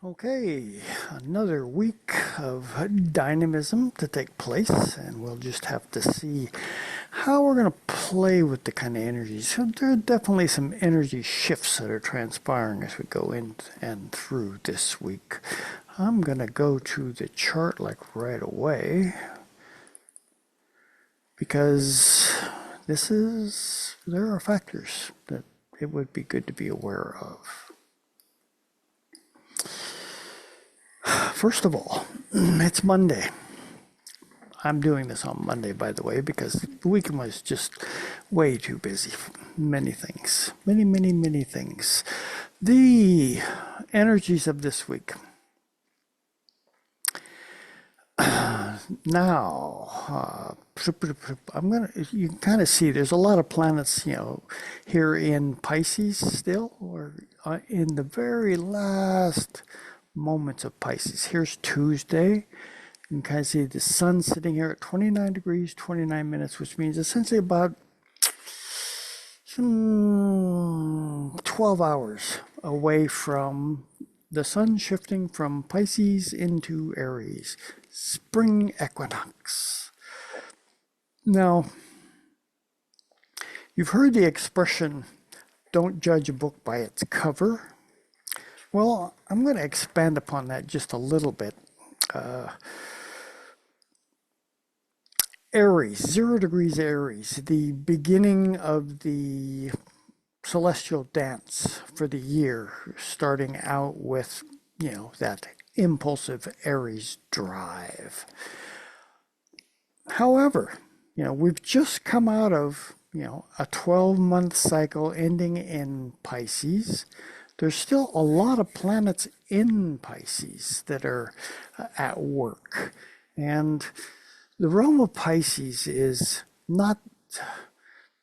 Okay, another week of dynamism to take place, and we'll just have to see how we're going to play with the kind of energies. So there are definitely some energy shifts that are transpiring as we go in and through this week. I'm going to go to the chart like right away because there are factors that it would be good to be aware of. First of all, it's Monday. I'm doing this on Monday, by the way, because the weekend was just way too busy. Many things. Many things. The energies of this week. Now, you can kind of see there's a lot of planets, here in Pisces still, or in the very last moments of Pisces. Here's Tuesday. You can kind of see the sun sitting here at 29 degrees, 29 minutes, which means essentially about 12 hours away from the sun shifting from Pisces into Aries. Spring Equinox. Now, you've heard the expression, don't judge a book by its cover. Well, I'm going to expand upon that just a little bit. Aries, 0 degrees Aries, the beginning of the celestial dance for the year, starting out with, that impulsive Aries drive. However, we've just come out of, a 12-month cycle ending in Pisces. There's still a lot of planets in Pisces that are at work. And the realm of Pisces is not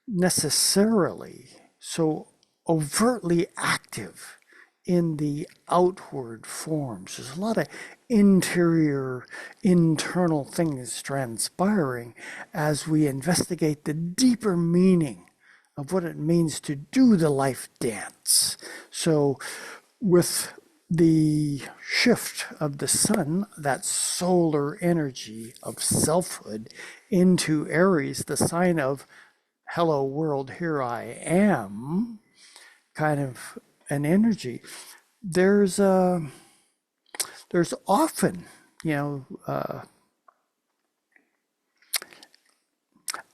necessarily so overtly active in the outward forms. There's a lot of interior, internal things transpiring as we investigate the deeper meaning of what it means to do the life dance. So with the shift of the sun, that solar energy of selfhood, into Aries, the sign of hello world, here I am, kind of an energy. There's often,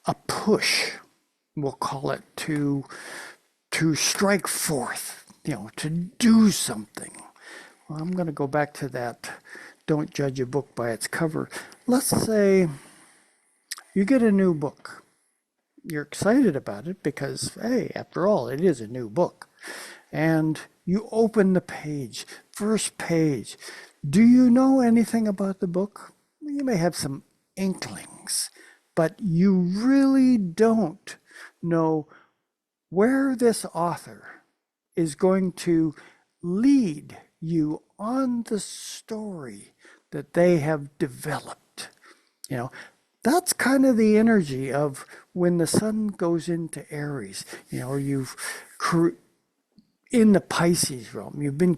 a push, we'll call it, to strike forth, to do something. Well, I'm going to go back to that. Don't judge a book by its cover. Let's say you get a new book. You're excited about it because, hey, after all, it is a new book. And you open the page, first page. Do you know anything about the book? You may have some inklings, but you really don't know where this author is going to lead you on the story that they have developed. That's kind of the energy of when the sun goes into Aries. You've in the Pisces realm, you've been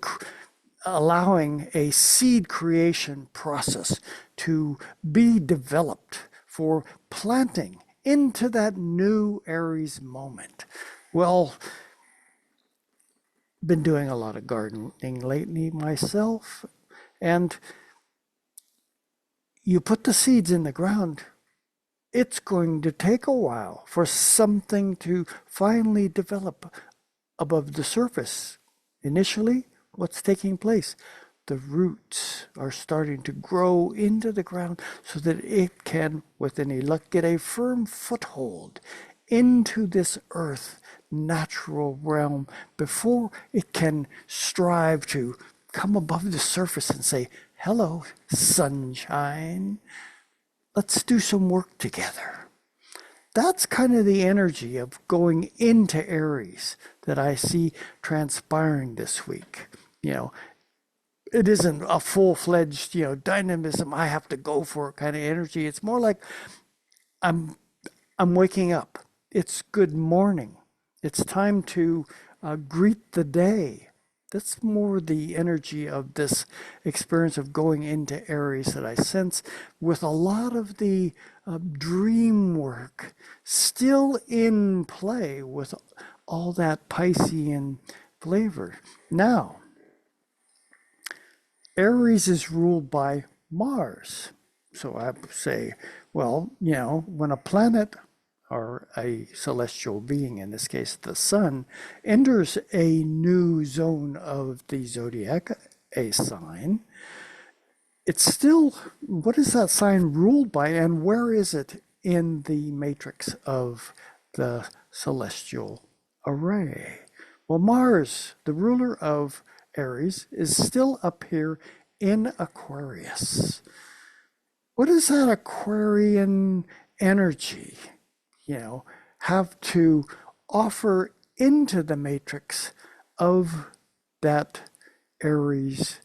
allowing a seed creation process to be developed for planting into that new Aries moment. Well, been doing a lot of gardening lately myself, and you put the seeds in the ground. It's going to take a while for something to finally develop above the surface. Initially, what's taking place? The roots are starting to grow into the ground so that it can, with any luck, get a firm foothold into this earth natural realm before it can strive to come above the surface and say, hello, sunshine. Let's do some work together. That's kind of the energy of going into Aries that I see transpiring this week. It isn't a full-fledged, dynamism, I have to go for it kind of energy. It's more like I'm waking up. It's good morning. It's time to greet the day. That's more the energy of this experience of going into Aries that I sense, with a lot of the dream work still in play with all that Piscean flavor. Now, Aries is ruled by Mars. So I say, well, when a planet or a celestial being, in this case the sun, enters a new zone of the zodiac, a sign, it's still, what is that sign ruled by, and where is it in the matrix of the celestial array? Well, Mars, the ruler of Aries, is still up here in Aquarius. What does that Aquarian energy, have to offer into the matrix of that Aries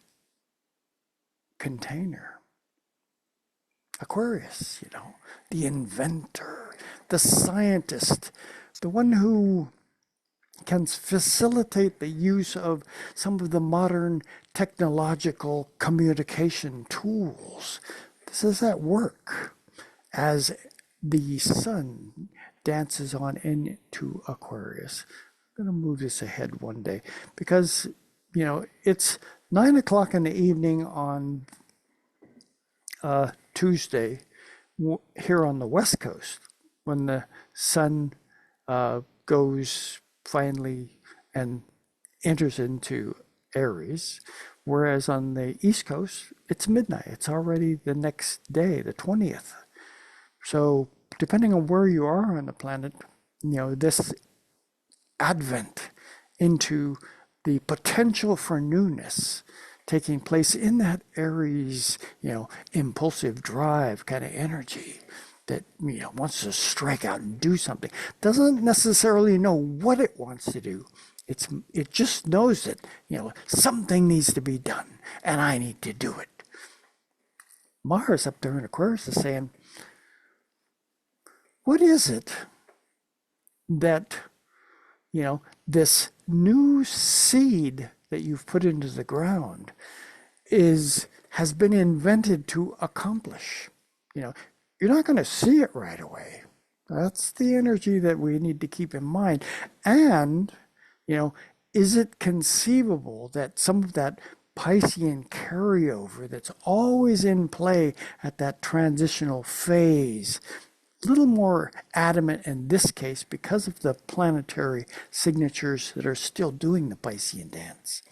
container? Aquarius, the inventor, the scientist, the one who can facilitate the use of some of the modern technological communication tools. This is at work as the sun dances on into Aquarius. I'm going to move this ahead one day because, it's 9 o'clock in the evening on Tuesday here on the West Coast when the sun goes finally and enters into Aries, whereas on the East Coast, it's midnight. It's already the next day, the 20th. So depending on where you are on the planet, this advent into the potential for newness taking place in that Aries, impulsive drive kind of energy that wants to strike out and do something, doesn't necessarily know what it wants to do. It just knows that something needs to be done and I need to do it. Mars up there in Aquarius is saying, what is it that this new seed that you've put into the ground has been invented to accomplish? You're not going to see it right away. That's the energy that we need to keep in mind. And, is it conceivable that some of that Piscean carryover that's always in play at that transitional phase, a little more adamant in this case because of the planetary signatures that are still doing the Piscean dance.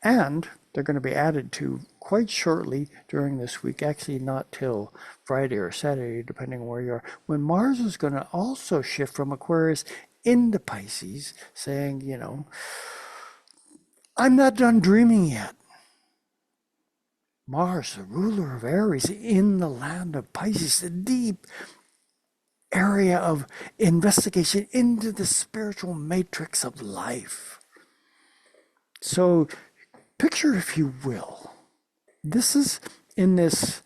And they're going to be added to quite shortly during this week, actually not till Friday or Saturday, depending on where you are, when Mars is going to also shift from Aquarius into Pisces, saying, I'm not done dreaming yet. Mars, the ruler of Aries, in the land of Pisces, the deep area of investigation into the spiritual matrix of life. So picture, if you will, this is in this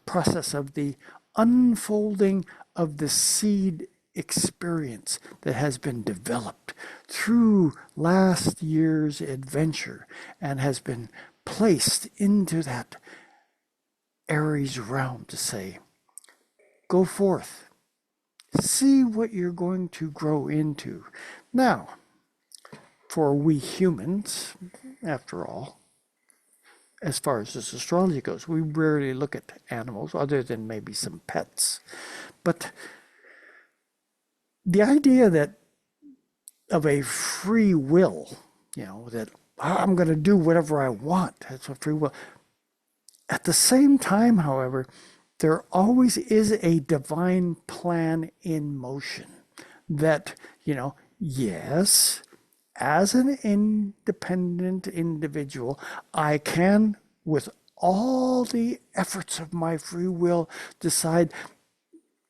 process of the unfolding of the seed experience that has been developed through last year's adventure and has been placed into that Aries realm to say, go forth, see what you're going to grow into. Now, for we humans, after all, as far as this astrology goes, we rarely look at animals other than maybe some pets. But the idea that of a free will, that I'm going to do whatever I want, that's a free will. At the same time, however, there always is a divine plan in motion that, yes, as an independent individual, I can, with all the efforts of my free will, decide,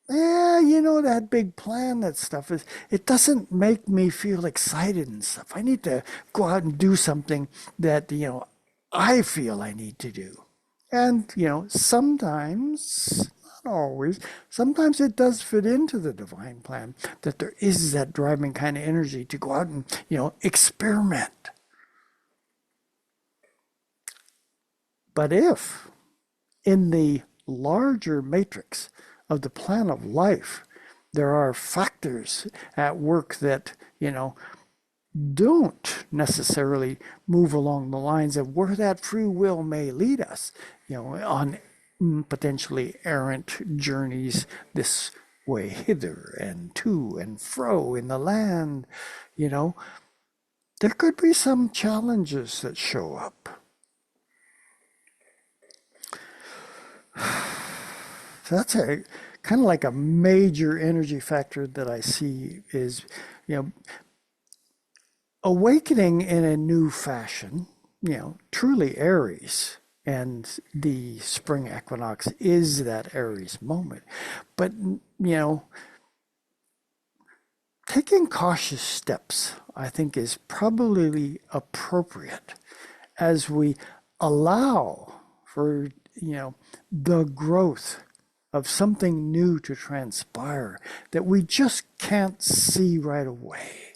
that big plan, that stuff it doesn't make me feel excited and stuff. I need to go out and do something that, I feel I need to do. And, sometimes, not always, sometimes it does fit into the divine plan that there is that driving kind of energy to go out and, experiment. But if in the larger matrix of the plan of life, there are factors at work that, don't necessarily move along the lines of where that free will may lead us, on potentially errant journeys this way, hither and to and fro in the land, you know, there could be some challenges that show up. So that's a kind of like a major energy factor that I see is, you know, awakening in a new fashion, truly Aries. And the spring equinox is that Aries moment. But, taking cautious steps, I think, is probably appropriate as we allow for, the growth of something new to transpire that we just can't see right away.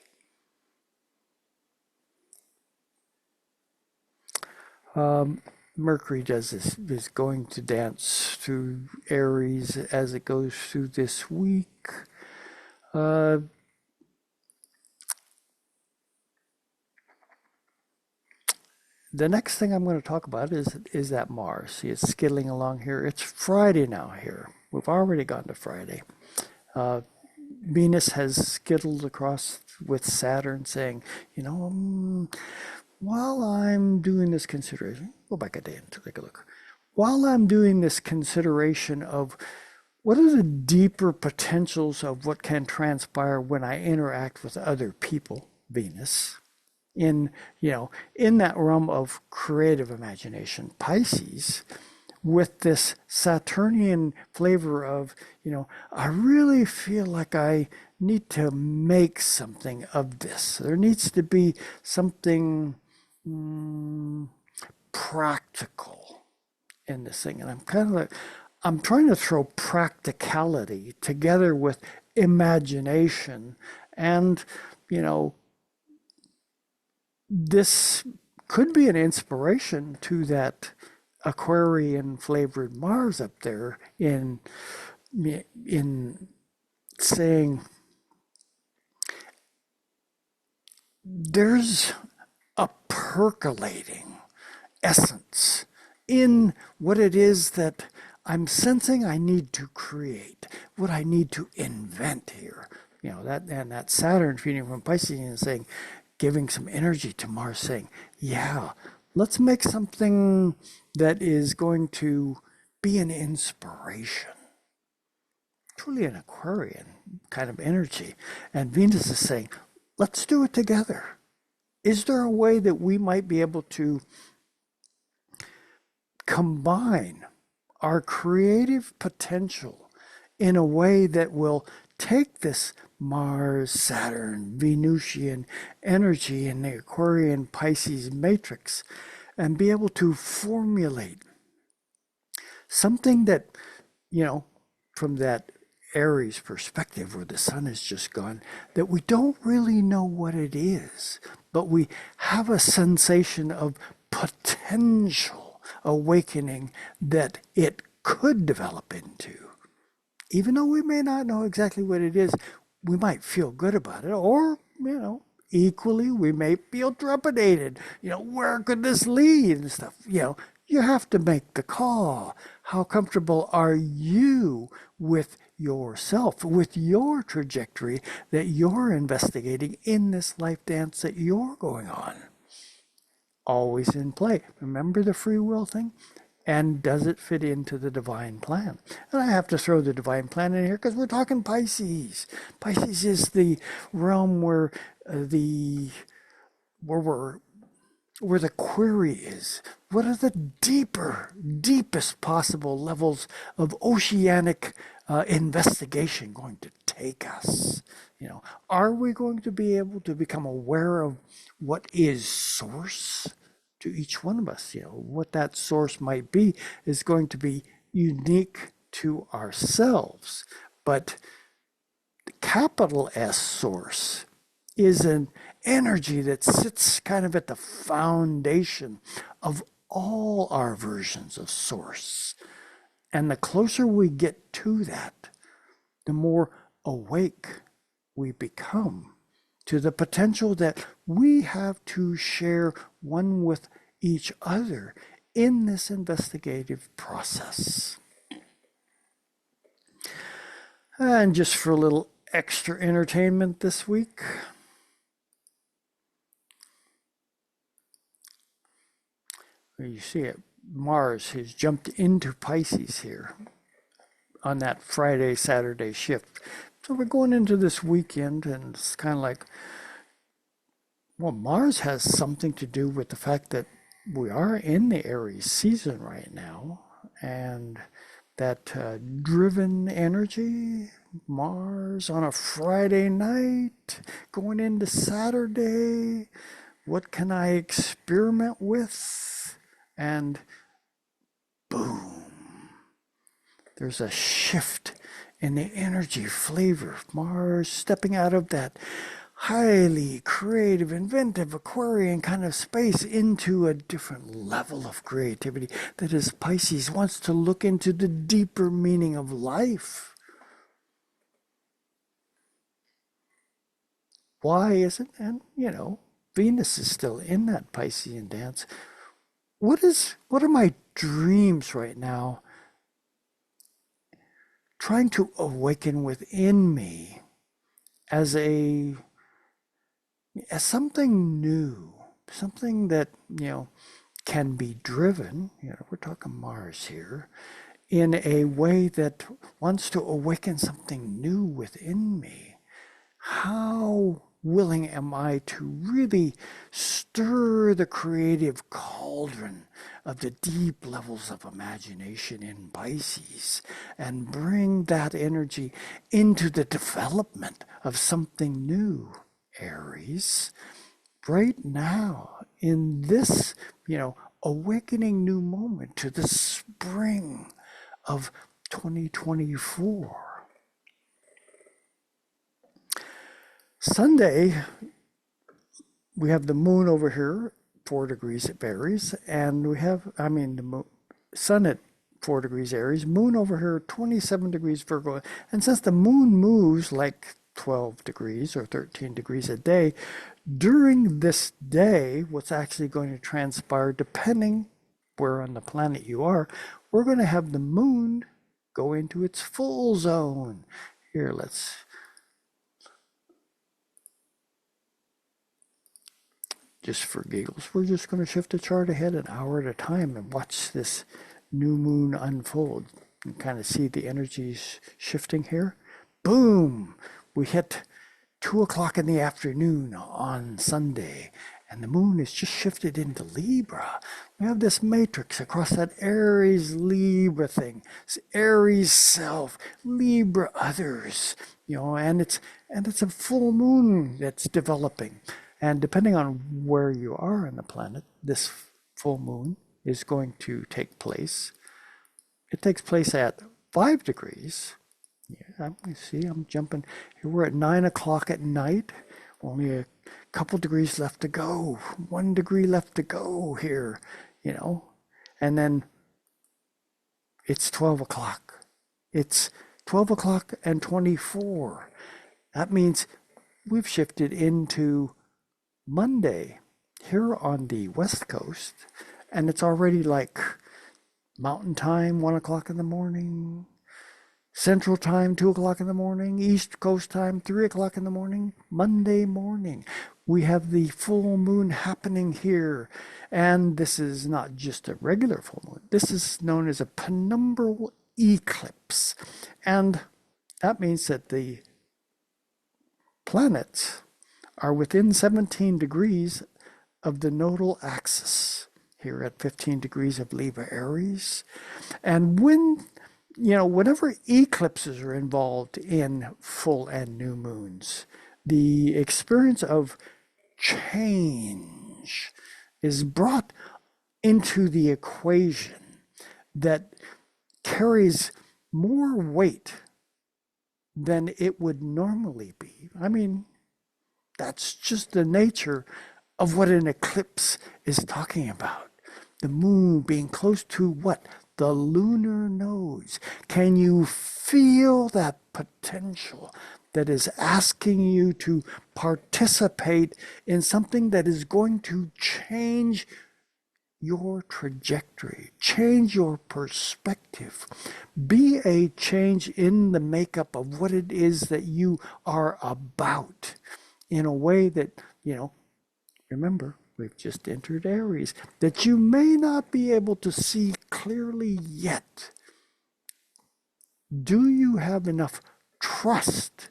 Mercury does this, is going to dance through Aries as it goes through this week. Uh, the next thing I'm going to talk about is that Mars. See, it's skidding along here. It's Friday now here. We've already gone to Friday. Uh, Venus has skittled across with Saturn saying, while I'm doing this consideration, go back a day and take a look. While I'm doing this consideration of what are the deeper potentials of what can transpire when I interact with other people, Venus, in, in that realm of creative imagination, Pisces, with this Saturnian flavor of, I really feel like I need to make something of this. There needs to be something practical in this thing. And I'm trying to throw practicality together with imagination. And, this could be an inspiration to that Aquarian flavored Mars up there in saying there's a percolating essence in what it is that I'm sensing I need to create, what I need to invent here. That Saturn feeding from Pisces and saying, giving some energy to Mars, saying, yeah, let's make something that is going to be an inspiration. Truly an Aquarian kind of energy. And Venus is saying, let's do it together. Is there a way that we might be able to combine our creative potential in a way that will take this Mars, Saturn, Venusian energy in the Aquarian Pisces matrix and be able to formulate something that, from that Aries perspective where the sun has just gone, that we don't really know what it is, but we have a sensation of potential awakening that it could develop into. Even though we may not know exactly what it is, we might feel good about it, or, equally, we may feel trepidated. Where could this lead and stuff? You have to make the call. How comfortable are you with yourself, with your trajectory that you're investigating in this life dance that you're going on? Always in play. Remember the free will thing? And does it fit into the divine plan? And I have to throw the divine plan in here because we're talking Pisces. Pisces is the realm where where the query is. What are the deepest possible levels of oceanic investigation going to take us? Are we going to be able to become aware of what is source to each one of us? What that source might be is going to be unique to ourselves. But the capital S source is an energy that sits kind of at the foundation of all our versions of source. And the closer we get to that, the more awake we become to the potential that we have to share one with each other in this investigative process. And just for a little extra entertainment this week, you see it, Mars has jumped into Pisces here on that Friday, Saturday shift. So we're going into this weekend, and it's kind of like, well, Mars has something to do with the fact that we are in the Aries season right now, and that driven energy, Mars on a Friday night, going into Saturday, what can I experiment with? And boom, there's a shift in the energy flavor. Mars stepping out of that highly creative, inventive Aquarian kind of space into a different level of creativity that is Pisces wants to look into the deeper meaning of life. Why isn't, and Venus is still in that Piscean dance. What are my dreams right now trying to awaken within me as something new, something that, can be driven, we're talking Mars here, in a way that wants to awaken something new within me. How willing am I to really stir the creative cauldron of the deep levels of imagination in Pisces and bring that energy into the development of something new, Aries, right now in this, awakening new moment to the spring of 2024. Sunday, we have the moon over here, 4 degrees at Aries, and we have, the sun at 4 degrees Aries, moon over here, 27 degrees Virgo. And since the moon moves like 12 degrees or 13 degrees a day, during this day, what's actually going to transpire, depending where on the planet you are, we're going to have the moon go into its full zone. Here, just for giggles, we're just going to shift the chart ahead an hour at a time and watch this new moon unfold and kind of see the energies shifting here. Boom! We hit 2 o'clock in the afternoon on Sunday, and the moon is just shifted into Libra. We have this matrix across that Aries Libra thing. It's Aries self, Libra others, and it's a full moon that's developing. And depending on where you are on the planet, this full moon is going to take place. It takes place at 5 degrees. Yeah, I'm jumping. Here we're at 9 o'clock at night. Only a couple degrees left to go. 1 degree left to go here, And then it's 12 o'clock. It's 12 o'clock and 24. That means we've shifted into Monday here on the West Coast, and it's already like Mountain Time, 1 o'clock in the morning, Central Time, 2 o'clock in the morning, East Coast Time, 3 o'clock in the morning, Monday morning. We have the full moon happening here, and this is not just a regular full moon. This is known as a penumbral eclipse, and that means that the planets are within 17 degrees of the nodal axis here at 15 degrees of Libra Aries. And whenever eclipses are involved in full and new moons, the experience of change is brought into the equation that carries more weight than it would normally be. That's just the nature of what an eclipse is talking about. The moon being close to what? The lunar nose. Can you feel that potential that is asking you to participate in something that is going to change your trajectory, change your perspective, be a change in the makeup of what it is that you are about in a way that, remember, we've just entered Aries, that you may not be able to see clearly yet. Do you have enough trust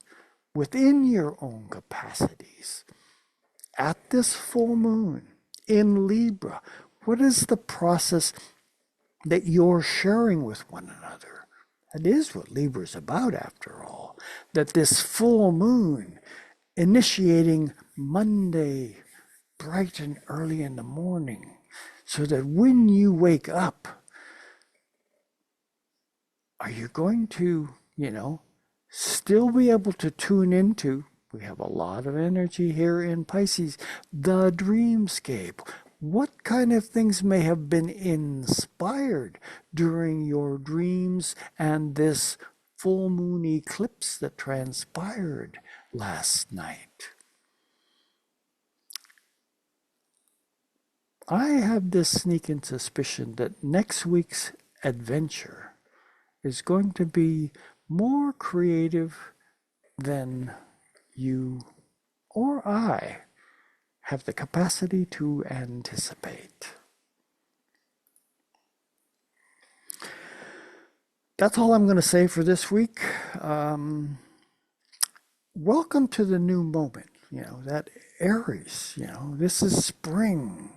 within your own capacities? At this full moon in Libra, what is the process that you're sharing with one another? That is what Libra is about, after all. That this full moon, initiating Monday, bright and early in the morning, so that when you wake up, are you going to, still be able to tune into, we have a lot of energy here in Pisces, the dreamscape. What kind of things may have been inspired during your dreams and this full moon eclipse that transpired last night? I have this sneaking suspicion that next week's adventure is going to be more creative than you or I have the capacity to anticipate. That's all I'm going to say for this week. Welcome to the new moment, that Aries, this is spring,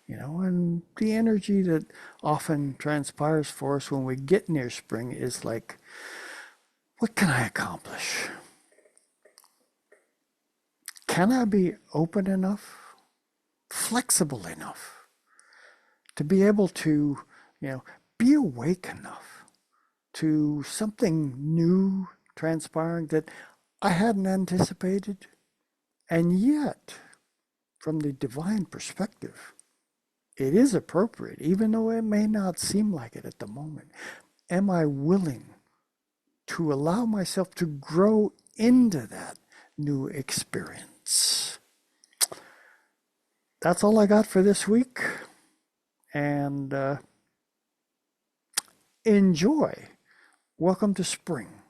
and the energy that often transpires for us when we get near spring is like, what can I accomplish? Can I be open enough, flexible enough to be able to, be awake enough to something new transpiring that I hadn't anticipated? And yet, from the divine perspective, it is appropriate, even though it may not seem like it at the moment. Am I willing to allow myself to grow into that new experience? That's all I got for this week. And enjoy. Welcome to spring.